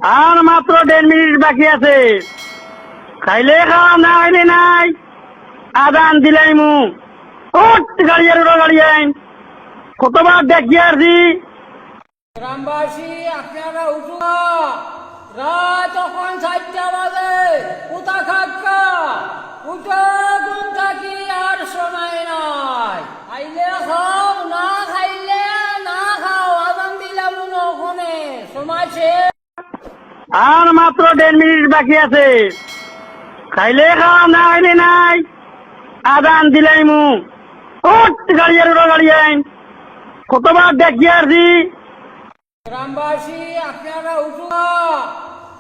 আর মাত্র 1.5 মিনিট বাকি আছে। খাইলে খাওয়া, না খাইলে নাই। আদান দিলাই মু গাড়ি আর গাড়ি আইন কতবার দেখি আসি। গ্রামবাসী আপনারা উঠুন, রাত এখন 4টা বাজে, কোথা খাক্কা উঠো, ঘুম থাকি আর সময় নাই। খাইলে খাও, না খাইলে না খাও, আদান দিলাম ওখানে সময় শেষ। আর মাত্র 1.5 মিনিট বাকি আছে। খাইলে খাওয়া, না খাইলে নাই। আদান দিলাই মু গাড়ি আর গাড়ি আইন কতবার দেখি আসি। গ্রামবাসী আপনারা উঠুন,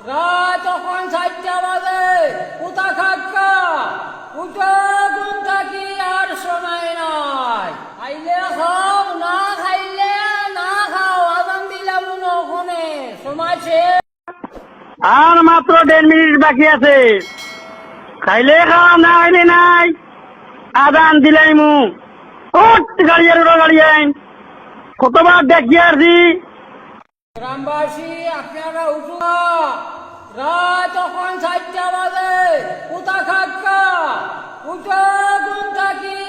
রাত এখন 4টা বাজে, কোথা খাক্কা উঠো, ঘুম থাকি আর সময় নাই। খাইলে খাও, না খাইলে না খাও, আদান দিলাম ওখানে সময় শেষ। আর মাত্র 1.5 মিনিট বাকি আছে। খাইলে খাওয়া, না খাইলে নাই। আদান দিলাই মু গাড়ি আর গাড়ি আইন কতবার দেখি আসি। গ্রামবাসী আপনারা উঠুন, রাত এখন 4টা বাজে, কোথা খাক্কা উঠো, ঘুম থাকি